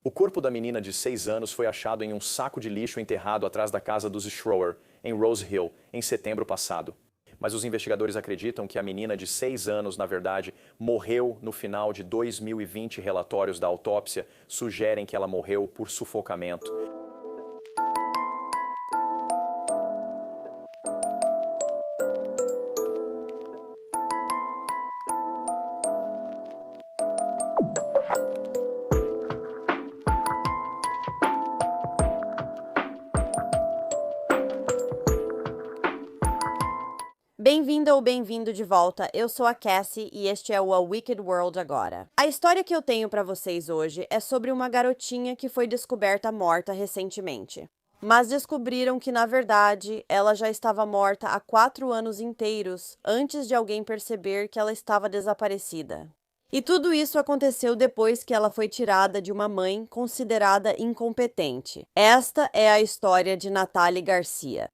O corpo da menina de 6 anos foi achado em um saco de lixo enterrado atrás da casa dos Schroer, em Rose Hill, em setembro passado. Mas os investigadores acreditam que a menina de 6 anos, na verdade, morreu no final de 2020. Relatórios da autópsia sugerem que ela morreu por sufocamento. Bem-vinda ou bem-vindo de volta, eu sou a Cassie e este é o A Wicked World Agora. A história que eu tenho para vocês hoje é sobre uma garotinha que foi descoberta morta recentemente. Mas descobriram que, na verdade, ela já estava morta há 4 anos inteiros, antes de alguém perceber que ela estava desaparecida. E tudo isso aconteceu depois que ela foi tirada de uma mãe considerada incompetente. Esta é a história de Natalie Garcia.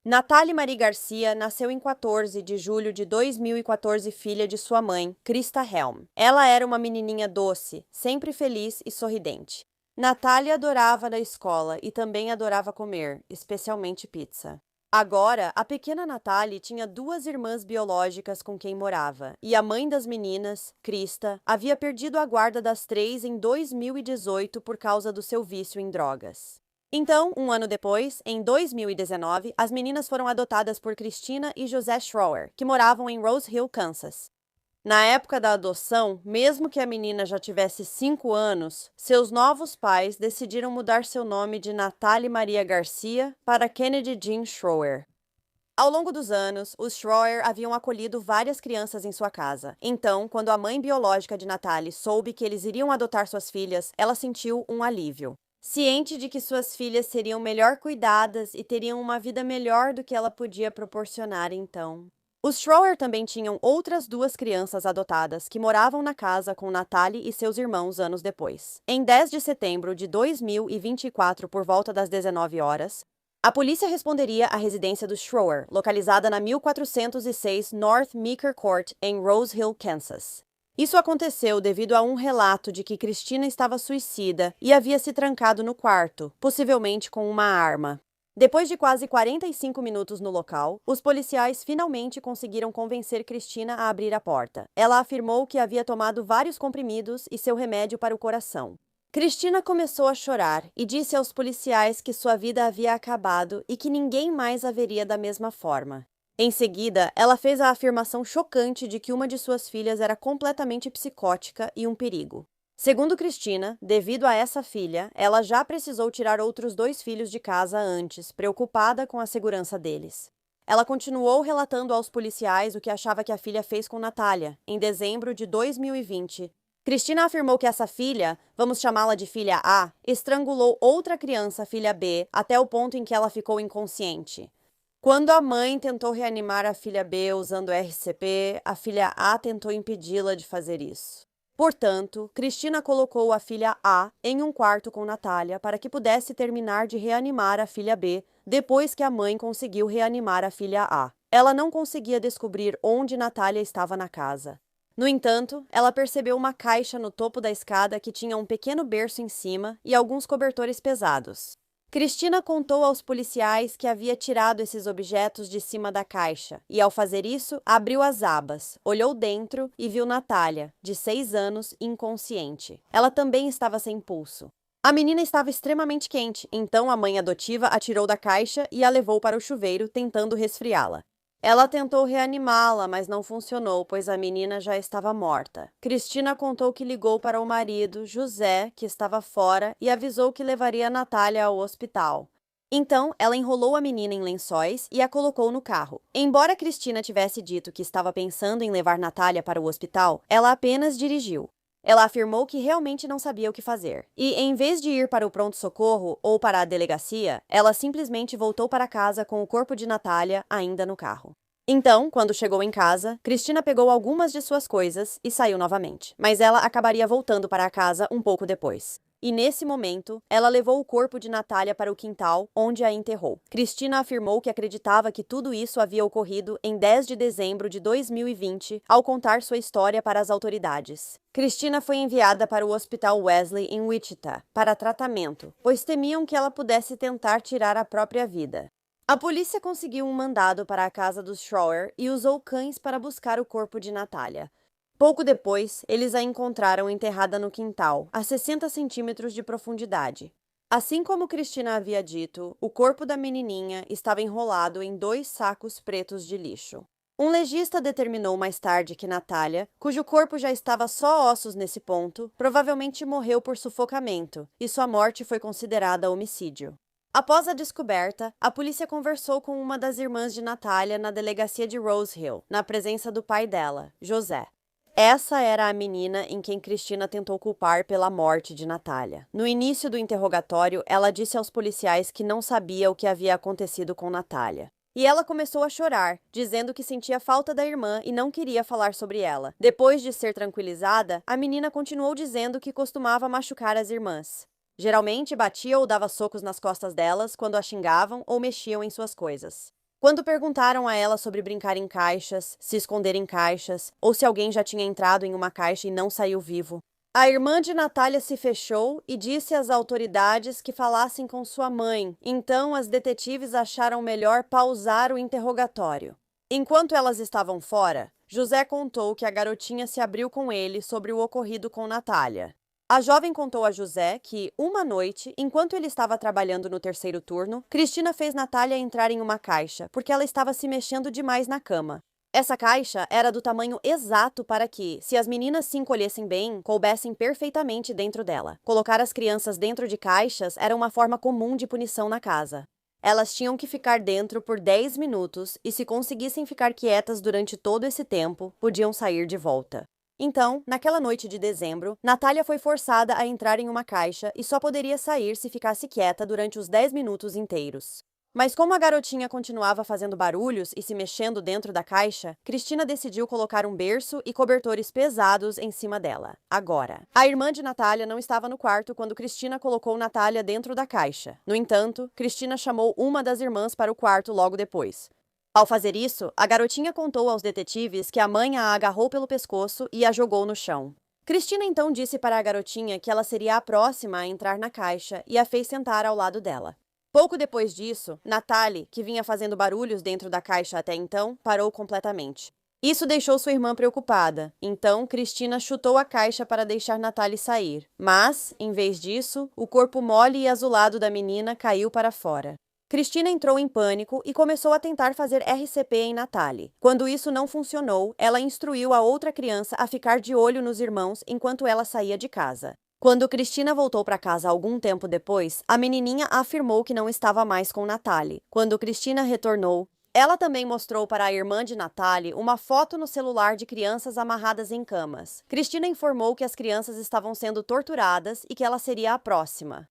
Natalie Marie Garcia nasceu em 14 de julho de 2014, filha de sua mãe, Krista Helm. Ela era uma menininha doce, sempre feliz e sorridente. Natalie adorava na escola e também adorava comer, especialmente pizza. Agora, a pequena Natalie tinha 2 irmãs biológicas com quem morava, e a mãe das meninas, Krista, havia perdido a guarda das 3 em 2018 por causa do seu vício em drogas. Então, um ano depois, em 2019, as meninas foram adotadas por Christina e José Schroer, que moravam em Rose Hill, Kansas. Na época da adoção, mesmo que a menina já tivesse 5 anos, seus novos pais decidiram mudar seu nome de Natalie Maria Garcia para Kennedy Jean Schroer. Ao longo dos anos, os Schroer haviam acolhido várias crianças em sua casa. Então, quando a mãe biológica de Natalie soube que eles iriam adotar suas filhas, ela sentiu um alívio. Ciente de que suas filhas seriam melhor cuidadas e teriam uma vida melhor do que ela podia proporcionar então. Os Schroer também tinham outras 2 crianças adotadas que moravam na casa com Natalie e seus irmãos anos depois. Em 10 de setembro de 2024, por volta das 19 horas, a polícia responderia à residência dos Schroer, localizada na 1406 North Meeker Court, em Rose Hill, Kansas. Isso aconteceu devido a um relato de que Christina estava suicida e havia se trancado no quarto, possivelmente com uma arma. Depois de quase 45 minutos no local, os policiais finalmente conseguiram convencer Christina a abrir a porta. Ela afirmou que havia tomado vários comprimidos e seu remédio para o coração. Christina começou a chorar e disse aos policiais que sua vida havia acabado e que ninguém mais a veria da mesma forma. Em seguida, ela fez a afirmação chocante de que uma de suas filhas era completamente psicótica e um perigo. Segundo Christina, devido a essa filha, ela já precisou tirar outros 2 filhos de casa antes, preocupada com a segurança deles. Ela continuou relatando aos policiais o que achava que a filha fez com Natalia, em dezembro de 2020. Christina afirmou que essa filha, vamos chamá-la de filha A, estrangulou outra criança, filha B, até o ponto em que ela ficou inconsciente. Quando a mãe tentou reanimar a filha B usando RCP, a filha A tentou impedi-la de fazer isso. Portanto, Christina colocou a filha A em um quarto com Natalia para que pudesse terminar de reanimar a filha B depois que a mãe conseguiu reanimar a filha A. Ela não conseguia descobrir onde Natalia estava na casa. No entanto, ela percebeu uma caixa no topo da escada que tinha um pequeno berço em cima e alguns cobertores pesados. Christina contou aos policiais que havia tirado esses objetos de cima da caixa e, ao fazer isso, abriu as abas, olhou dentro e viu Natalia, de 6 anos, inconsciente. Ela também estava sem pulso. A menina estava extremamente quente, então a mãe adotiva a tirou da caixa e a levou para o chuveiro, tentando resfriá-la. Ela tentou reanimá-la, mas não funcionou, pois a menina já estava morta. Christina contou que ligou para o marido, José, que estava fora, e avisou que levaria a Natalia ao hospital. Então, ela enrolou a menina em lençóis e a colocou no carro. Embora Christina tivesse dito que estava pensando em levar Natalia para o hospital, ela apenas dirigiu. Ela afirmou que realmente não sabia o que fazer. E, em vez de ir para o pronto-socorro ou para a delegacia, ela simplesmente voltou para casa com o corpo de Natalia ainda no carro. Então, quando chegou em casa, Christina pegou algumas de suas coisas e saiu novamente. Mas ela acabaria voltando para a casa um pouco depois. e, nesse momento, ela levou o corpo de Natália para o quintal, onde a enterrou. Cristina afirmou que acreditava que tudo isso havia ocorrido em 10 de dezembro de 2020, ao contar sua história para as autoridades. Cristina foi enviada para o Hospital Wesley em Wichita para tratamento, pois temiam que ela pudesse tentar tirar a própria vida. A polícia conseguiu um mandado para a casa dos Schroer e usou cães para buscar o corpo de Natália. Pouco depois, eles a encontraram enterrada no quintal, a 60 centímetros de profundidade. Assim como Cristina havia dito, o corpo da menininha estava enrolado em 2 sacos pretos de lixo. Um legista determinou mais tarde que Natália, cujo corpo já estava só ossos nesse ponto, provavelmente morreu por sufocamento, e sua morte foi considerada homicídio. Após a descoberta, a polícia conversou com uma das irmãs de Natália na delegacia de Rose Hill, na presença do pai dela, José. Essa era a menina em quem Cristina tentou culpar pela morte de Natália. No início do interrogatório, ela disse aos policiais que não sabia o que havia acontecido com Natália. E ela começou a chorar, dizendo que sentia falta da irmã e não queria falar sobre ela. Depois de ser tranquilizada, a menina continuou dizendo que costumava machucar as irmãs. Geralmente batia ou dava socos nas costas delas quando a xingavam ou mexiam em suas coisas. Quando perguntaram a ela sobre brincar em caixas, se esconder em caixas, ou se alguém já tinha entrado em uma caixa e não saiu vivo, a irmã de Natália se fechou e disse às autoridades que falassem com sua mãe. Então, as detetives acharam melhor pausar o interrogatório. Enquanto elas estavam fora, José contou que a garotinha se abriu com ele sobre o ocorrido com Natália. A jovem contou a José que, uma noite, enquanto ele estava trabalhando no terceiro turno, Cristina fez Natália entrar em uma caixa, porque ela estava se mexendo demais na cama. Essa caixa era do tamanho exato para que, se as meninas se encolhessem bem, coubessem perfeitamente dentro dela. Colocar as crianças dentro de caixas era uma forma comum de punição na casa. Elas tinham que ficar dentro por 10 minutos e, se conseguissem ficar quietas durante todo esse tempo, podiam sair de volta. Então, naquela noite de dezembro, Natália foi forçada a entrar em uma caixa e só poderia sair se ficasse quieta durante os 10 minutos inteiros. Mas como a garotinha continuava fazendo barulhos e se mexendo dentro da caixa, Cristina decidiu colocar um berço e cobertores pesados em cima dela. Agora, a irmã de Natália não estava no quarto quando Cristina colocou Natália dentro da caixa. No entanto, Cristina chamou uma das irmãs para o quarto logo depois. Ao fazer isso, a garotinha contou aos detetives que a mãe a agarrou pelo pescoço e a jogou no chão. Cristina então disse para a garotinha que ela seria a próxima a entrar na caixa e a fez sentar ao lado dela. Pouco depois disso, Natalie, que vinha fazendo barulhos dentro da caixa até então, parou completamente. Isso deixou sua irmã preocupada, então Cristina chutou a caixa para deixar Natalie sair. Mas, em vez disso, o corpo mole e azulado da menina caiu para fora. Cristina entrou em pânico e começou a tentar fazer RCP em Natalie. Quando isso não funcionou, ela instruiu a outra criança a ficar de olho nos irmãos enquanto ela saía de casa. Quando Cristina voltou para casa algum tempo depois, a menininha afirmou que não estava mais com Natalie. Quando Cristina retornou, ela também mostrou para a irmã de Natalie uma foto no celular de crianças amarradas em camas. Cristina informou que as crianças estavam sendo torturadas e que ela seria a próxima.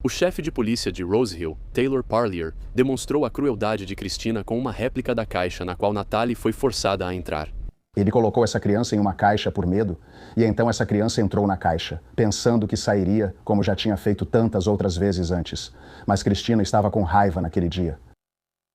O chefe de polícia de Rose Hill, Taylor Parlier, demonstrou a crueldade de Cristina com uma réplica da caixa na qual Natalie foi forçada a entrar. Ele colocou essa criança em uma caixa por medo, e então essa criança entrou na caixa, pensando que sairia como já tinha feito tantas outras vezes antes. Mas Cristina estava com raiva naquele dia.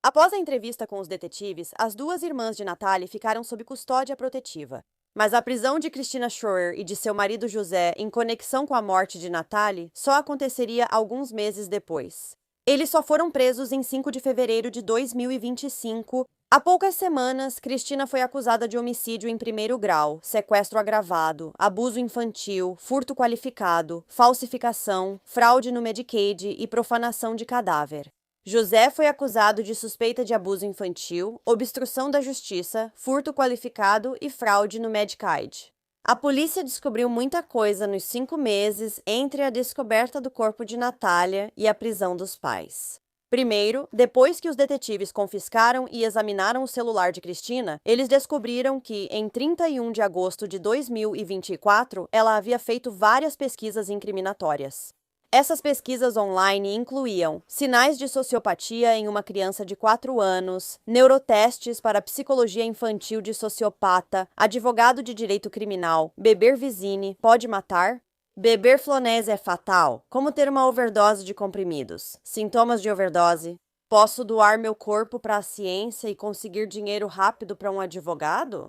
Após a entrevista com os detetives, as duas irmãs de Natalie ficaram sob custódia protetiva. Mas a prisão de Cristina Schroer e de seu marido José em conexão com a morte de Natalie só aconteceria alguns meses depois. Eles só foram presos em 5 de fevereiro de 2025. Há poucas semanas, Cristina foi acusada de homicídio em primeiro grau, sequestro agravado, abuso infantil, furto qualificado, falsificação, fraude no Medicaid e profanação de cadáver. José foi acusado de suspeita de abuso infantil, obstrução da justiça, furto qualificado e fraude no Medicaid. A polícia descobriu muita coisa nos 5 meses entre a descoberta do corpo de Natália e a prisão dos pais. Primeiro, depois que os detetives confiscaram e examinaram o celular de Cristina, eles descobriram que, em 31 de agosto de 2024, ela havia feito várias pesquisas incriminatórias. Essas pesquisas online incluíam sinais de sociopatia em uma criança de 4 anos, neurotestes para psicologia infantil de sociopata, advogado de direito criminal, beber Visine, pode matar, Beber Flonase é fatal? Como ter uma overdose de comprimidos? Sintomas de overdose? Posso doar meu corpo para a ciência e conseguir dinheiro rápido para um advogado?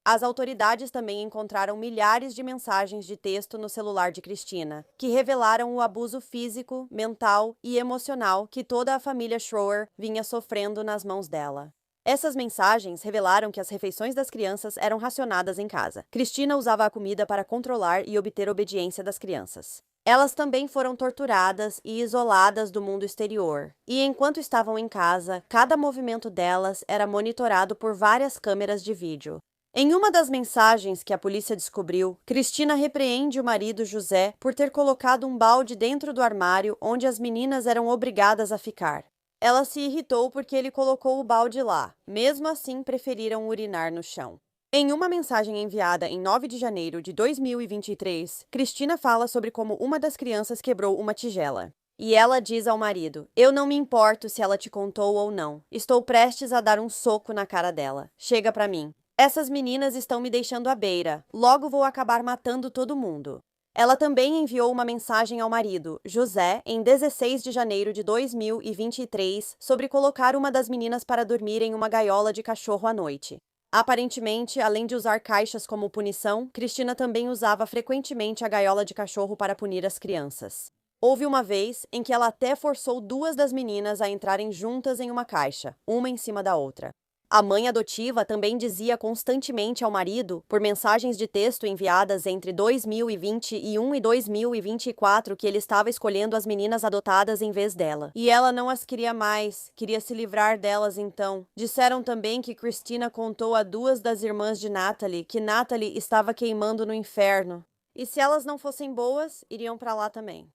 As autoridades também encontraram milhares de mensagens de texto no celular de Christina, que revelaram o abuso físico, mental e emocional que toda a família Schroer vinha sofrendo nas mãos dela. Essas mensagens revelaram que as refeições das crianças eram racionadas em casa. Christina usava a comida para controlar e obter obediência das crianças. Elas também foram torturadas e isoladas do mundo exterior. E enquanto estavam em casa, cada movimento delas era monitorado por várias câmeras de vídeo. Em uma das mensagens que a polícia descobriu, Christina repreende o marido José por ter colocado um balde dentro do armário onde as meninas eram obrigadas a ficar. Ela se irritou porque ele colocou o balde lá. Mesmo assim, preferiram urinar no chão. Em uma mensagem enviada em 9 de janeiro de 2023, Christina fala sobre como uma das crianças quebrou uma tigela. E ela diz ao marido: "Eu não me importo se ela te contou ou não. Estou prestes a dar um soco na cara dela. Chega pra mim. Essas meninas estão me deixando à beira. Logo vou acabar matando todo mundo." Ela também enviou uma mensagem ao marido, José, em 16 de janeiro de 2023, sobre colocar uma das meninas para dormir em uma gaiola de cachorro à noite. Aparentemente, além de usar caixas como punição, Christina também usava frequentemente a gaiola de cachorro para punir as crianças. Houve uma vez em que ela até forçou duas das meninas a entrarem juntas em uma caixa, uma em cima da outra. A mãe adotiva também dizia constantemente ao marido, por mensagens de texto enviadas entre 2021 e 2024, que ele estava escolhendo as meninas adotadas em vez dela. E ela não as queria mais, queria se livrar delas então. Disseram também que Christina contou a duas das irmãs de Natalie que Natalie estava queimando no inferno. E se elas não fossem boas, iriam para lá também.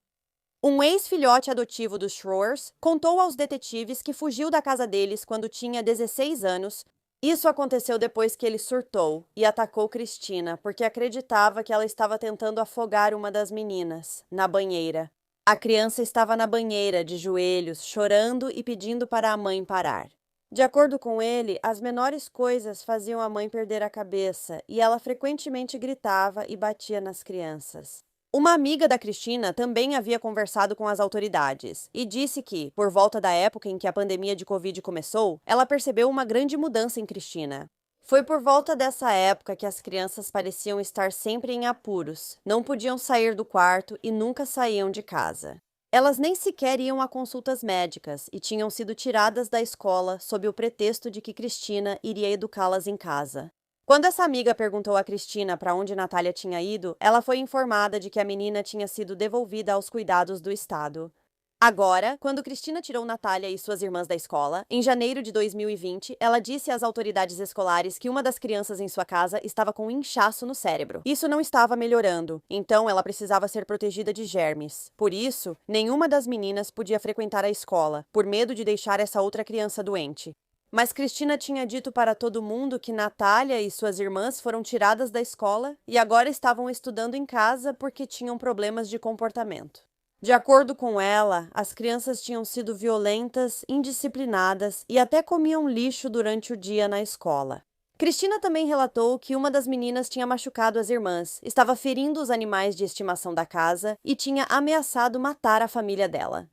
Um ex-filhote adotivo dos Schroers contou aos detetives que fugiu da casa deles quando tinha 16 anos. Isso aconteceu depois que ele surtou e atacou Christina porque acreditava que ela estava tentando afogar uma das meninas, na banheira. A criança estava na banheira, de joelhos, chorando e pedindo para a mãe parar. De acordo com ele, as menores coisas faziam a mãe perder a cabeça e ela frequentemente gritava e batia nas crianças. Uma amiga da Christina também havia conversado com as autoridades e disse que, por volta da época em que a pandemia de Covid começou, ela percebeu uma grande mudança em Christina. Foi por volta dessa época que as crianças pareciam estar sempre em apuros, não podiam sair do quarto e nunca saíam de casa. Elas nem sequer iam a consultas médicas e tinham sido tiradas da escola sob o pretexto de que Christina iria educá-las em casa. Quando essa amiga perguntou a Christina para onde Natália tinha ido, ela foi informada de que a menina tinha sido devolvida aos cuidados do Estado. Agora, quando Christina tirou Natália e suas irmãs da escola, em janeiro de 2020, ela disse às autoridades escolares que uma das crianças em sua casa estava com um inchaço no cérebro. Isso não estava melhorando, então ela precisava ser protegida de germes. Por isso, nenhuma das meninas podia frequentar a escola, por medo de deixar essa outra criança doente. Mas Christina tinha dito para todo mundo que Natália e suas irmãs foram tiradas da escola e agora estavam estudando em casa porque tinham problemas de comportamento. De acordo com ela, as crianças tinham sido violentas, indisciplinadas e até comiam lixo durante o dia na escola. Christina também relatou que uma das meninas tinha machucado as irmãs, estava ferindo os animais de estimação da casa e tinha ameaçado matar a família dela.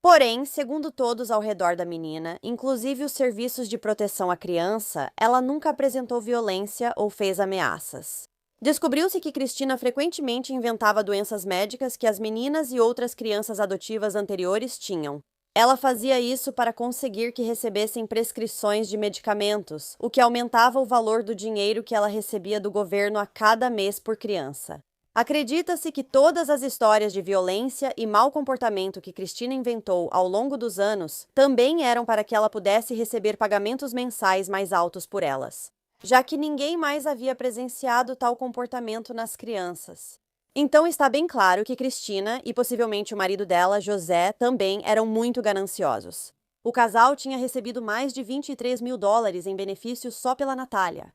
Porém, segundo todos ao redor da menina, inclusive os serviços de proteção à criança, ela nunca apresentou violência ou fez ameaças. Descobriu-se que Christina frequentemente inventava doenças médicas que as meninas e outras crianças adotivas anteriores tinham. Ela fazia isso para conseguir que recebessem prescrições de medicamentos, o que aumentava o valor do dinheiro que ela recebia do governo a cada mês por criança. Acredita-se que todas as histórias de violência e mau comportamento que Christina inventou ao longo dos anos também eram para que ela pudesse receber pagamentos mensais mais altos por elas, já que ninguém mais havia presenciado tal comportamento nas crianças. Então está bem claro que Christina e possivelmente o marido dela, José, também eram muito gananciosos. O casal tinha recebido mais de $23 mil em benefícios só pela Natália.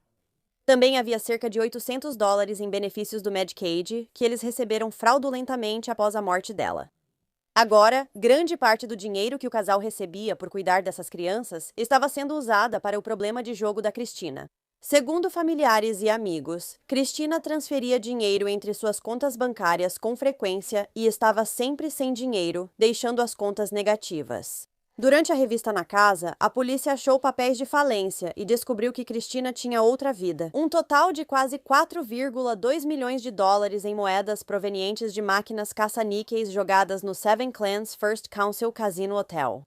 Também havia cerca de $800 em benefícios do Medicaid, que eles receberam fraudulentamente após a morte dela. Agora, grande parte do dinheiro que o casal recebia por cuidar dessas crianças estava sendo usada para o problema de jogo da Christina. Segundo familiares e amigos, Cristina transferia dinheiro entre suas contas bancárias com frequência e estava sempre sem dinheiro, deixando as contas negativas. Durante a revista na casa, a polícia achou papéis de falência e descobriu que Cristina tinha outra vida. Um total de quase 4,2 milhões de dólares em moedas provenientes de máquinas caça-níqueis jogadas no Seven Clans First Council Casino Hotel.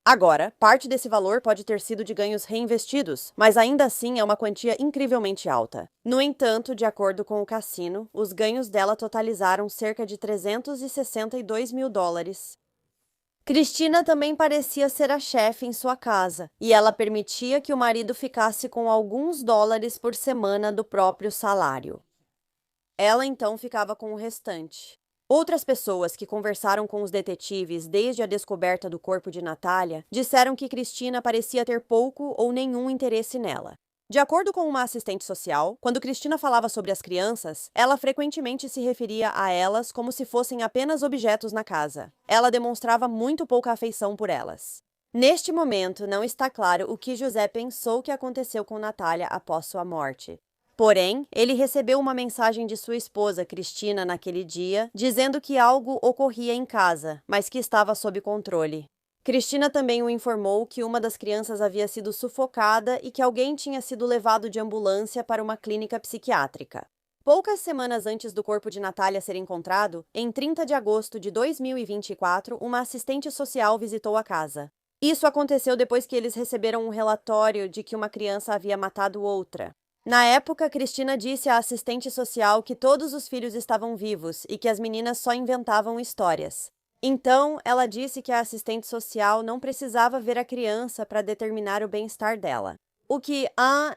Agora, parte desse valor pode ter sido de ganhos reinvestidos, mas ainda assim é uma quantia incrivelmente alta. No entanto, de acordo com o cassino, os ganhos dela totalizaram cerca de 362 mil dólares. Cristina também parecia ser a chefe em sua casa, e ela permitia que o marido ficasse com alguns dólares por semana do próprio salário. Ela então ficava com o restante. Outras pessoas que conversaram com os detetives desde a descoberta do corpo de Natália disseram que Cristina parecia ter pouco ou nenhum interesse nela. De acordo com uma assistente social, quando Cristina falava sobre as crianças, ela frequentemente se referia a elas como se fossem apenas objetos na casa. Ela demonstrava muito pouca afeição por elas. Neste momento, não está claro o que José pensou que aconteceu com Natália após sua morte. Porém, ele recebeu uma mensagem de sua esposa, Cristina, naquele dia, dizendo que algo ocorria em casa, mas que estava sob controle. Cristina também o informou que uma das crianças havia sido sufocada e que alguém tinha sido levado de ambulância para uma clínica psiquiátrica. Poucas semanas antes do corpo de Natália ser encontrado, em 30 de agosto de 2024, uma assistente social visitou a casa. Isso aconteceu depois que eles receberam um relatório de que uma criança havia matado outra. Na época, Cristina disse à assistente social que todos os filhos estavam vivos e que as meninas só inventavam histórias. Então, ela disse que a assistente social não precisava ver a criança para determinar o bem-estar dela. O que,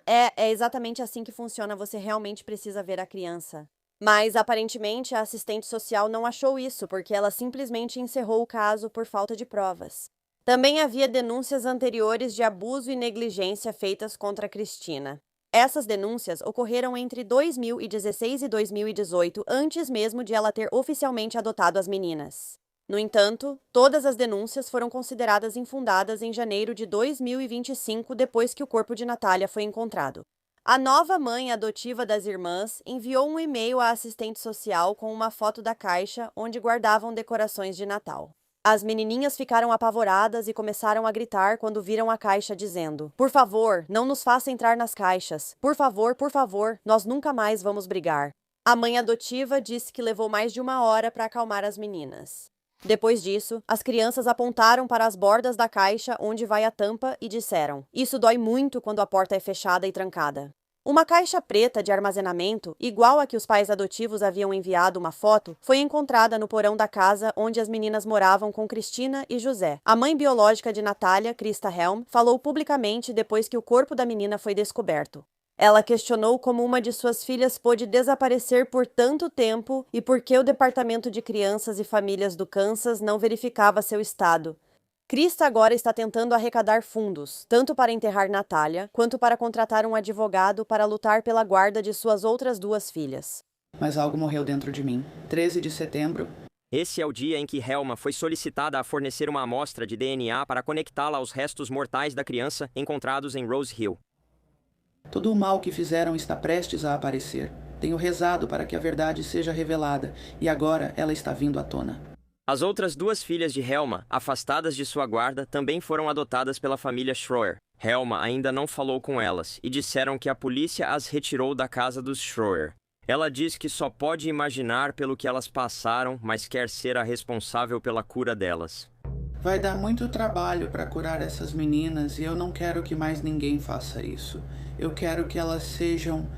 é exatamente assim que funciona, você realmente precisa ver a criança. Mas, aparentemente, a assistente social não achou isso, porque ela simplesmente encerrou o caso por falta de provas. Também havia denúncias anteriores de abuso e negligência feitas contra Cristina. Essas denúncias ocorreram entre 2016 e 2018, antes mesmo de ela ter oficialmente adotado as meninas. No entanto, todas as denúncias foram consideradas infundadas em janeiro de 2025, depois que o corpo de Natália foi encontrado. A nova mãe adotiva das irmãs enviou um e-mail à assistente social com uma foto da caixa onde guardavam decorações de Natal. As menininhas ficaram apavoradas e começaram a gritar quando viram a caixa dizendo: "Por favor, não nos faça entrar nas caixas. Por favor, nós nunca mais vamos brigar." A mãe adotiva disse que levou mais de 1 hora para acalmar as meninas. Depois disso, as crianças apontaram para as bordas da caixa onde vai a tampa e disseram: "Isso dói muito quando a porta é fechada e trancada." Uma caixa preta de armazenamento, igual a que os pais adotivos haviam enviado uma foto, foi encontrada no porão da casa onde as meninas moravam com Cristina e José. A mãe biológica de Natália, Krista Helm, falou publicamente depois que o corpo da menina foi descoberto. Ela questionou como uma de suas filhas pôde desaparecer por tanto tempo e por que o Departamento de Crianças e Famílias do Kansas não verificava seu estado. Krista agora está tentando arrecadar fundos, tanto para enterrar Natália, quanto para contratar um advogado para lutar pela guarda de suas outras 2 filhas. Mas algo morreu dentro de mim. 13 de setembro. Esse é o dia em que Helma foi solicitada a fornecer uma amostra de DNA para conectá-la aos restos mortais da criança encontrados em Rose Hill. Todo o mal que fizeram está prestes a aparecer. Tenho rezado para que a verdade seja revelada, e agora ela está vindo à tona. As outras 2 filhas de Helma, afastadas de sua guarda, também foram adotadas pela família Schroer. Helma ainda não falou com elas, e disseram que a polícia as retirou da casa dos Schroer. Ela diz que só pode imaginar pelo que elas passaram, mas quer ser a responsável pela cura delas. Vai dar muito trabalho para curar essas meninas e eu não quero que mais ninguém faça isso. Eu quero que elas sejam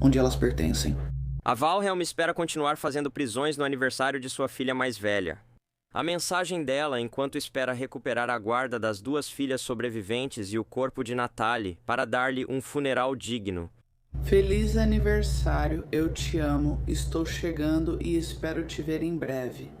onde elas pertencem. A Valhelm espera continuar fazendo prisões no aniversário de sua filha mais velha. A mensagem dela, enquanto espera recuperar a guarda das 2 filhas sobreviventes e o corpo de Natalie, para dar-lhe um funeral digno. Feliz aniversário, eu te amo, estou chegando e espero te ver em breve.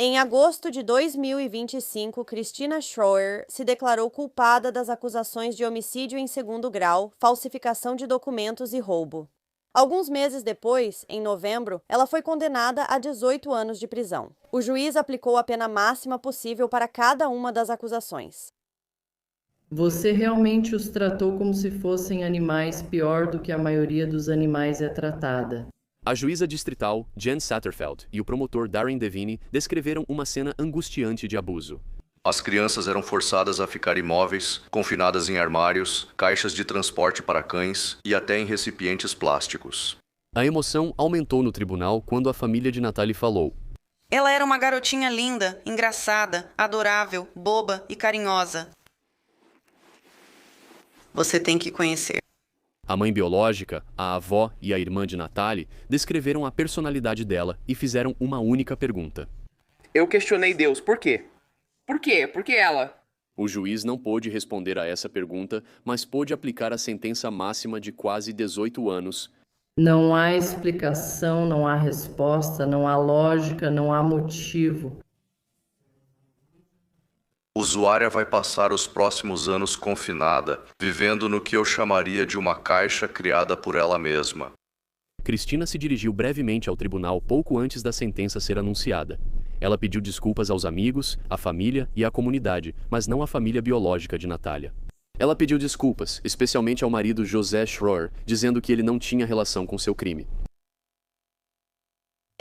Em agosto de 2025, Cristina Schroer se declarou culpada das acusações de homicídio em 2º grau, falsificação de documentos e roubo. Alguns meses depois, em novembro, ela foi condenada a 18 anos de prisão. O juiz aplicou a pena máxima possível para cada uma das acusações. Você realmente os tratou como se fossem animais pior do que a maioria dos animais é tratada. A juíza distrital, Jen Satterfeld, e o promotor Darren Devine descreveram uma cena angustiante de abuso. As crianças eram forçadas a ficar imóveis, confinadas em armários, caixas de transporte para cães e até em recipientes plásticos. A emoção aumentou no tribunal quando a família de Natalie falou. Ela era uma garotinha linda, engraçada, adorável, boba e carinhosa. Você tem que conhecer. A mãe biológica, a avó e a irmã de Natalie descreveram a personalidade dela e fizeram uma única pergunta. Eu questionei Deus, por quê? Por quê? Por que ela? O juiz não pôde responder a essa pergunta, mas pôde aplicar a sentença máxima de quase 18 anos. Não há explicação, não há resposta, não há lógica, não há motivo. Usuária vai passar os próximos anos confinada, vivendo no que eu chamaria de uma caixa criada por ela mesma. Cristina se dirigiu brevemente ao tribunal pouco antes da sentença ser anunciada. Ela pediu desculpas aos amigos, à família e à comunidade, mas não à família biológica de Natalia. Ela pediu desculpas, especialmente ao marido José Schroer, dizendo que ele não tinha relação com seu crime.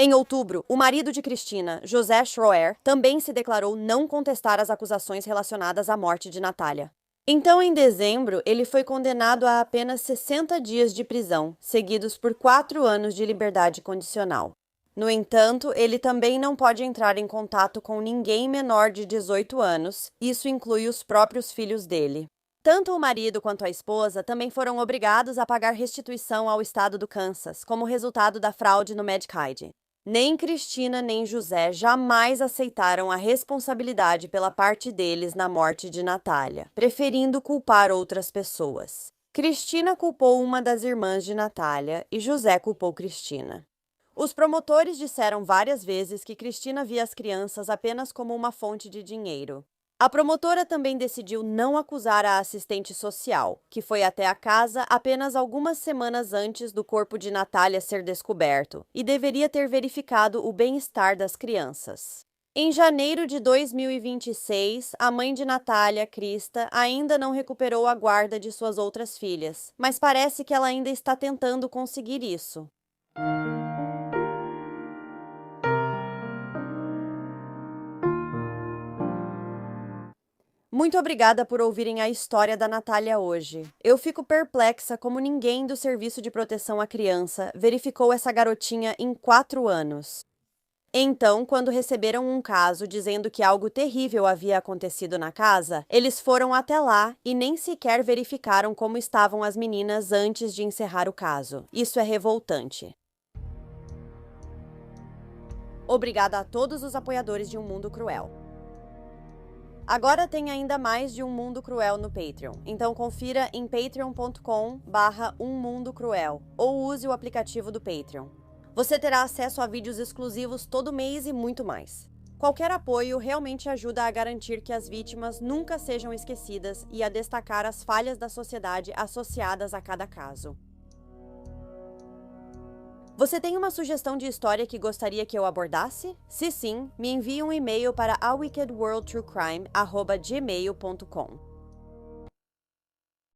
Em outubro, o marido de Cristina, José Schroer, também se declarou não contestar as acusações relacionadas à morte de Natalia. Então, em dezembro, ele foi condenado a apenas 60 dias de prisão, seguidos por 4 anos de liberdade condicional. No entanto, ele também não pode entrar em contato com ninguém menor de 18 anos, isso inclui os próprios filhos dele. Tanto o marido quanto a esposa também foram obrigados a pagar restituição ao estado do Kansas, como resultado da fraude no Medicaid. Nem Cristina nem José jamais aceitaram a responsabilidade pela parte deles na morte de Natalia, preferindo culpar outras pessoas. Cristina culpou uma das irmãs de Natalia e José culpou Cristina. Os promotores disseram várias vezes que Cristina via as crianças apenas como uma fonte de dinheiro. A promotora também decidiu não acusar a assistente social, que foi até a casa apenas algumas semanas antes do corpo de Natalia ser descoberto, e deveria ter verificado o bem-estar das crianças. Em janeiro de 2026, a mãe de Natalia, Krista, ainda não recuperou a guarda de suas outras filhas, mas parece que ela ainda está tentando conseguir isso. Muito obrigada por ouvirem a história da Natalia hoje. Eu fico perplexa como ninguém do Serviço de Proteção à Criança verificou essa garotinha em 4 anos. Então, quando receberam um caso dizendo que algo terrível havia acontecido na casa, eles foram até lá e nem sequer verificaram como estavam as meninas antes de encerrar o caso. Isso é revoltante. Obrigada a todos os apoiadores de Um Mundo Cruel. Agora tem ainda mais de Um Mundo Cruel no Patreon, então confira em patreon.com/ummundocruel ou use o aplicativo do Patreon. Você terá acesso a vídeos exclusivos todo mês e muito mais. Qualquer apoio realmente ajuda a garantir que as vítimas nunca sejam esquecidas e a destacar as falhas da sociedade associadas a cada caso. Você tem uma sugestão de história que gostaria que eu abordasse? Se sim, me envie um e-mail para awickedworldtruecrime@gmail.com.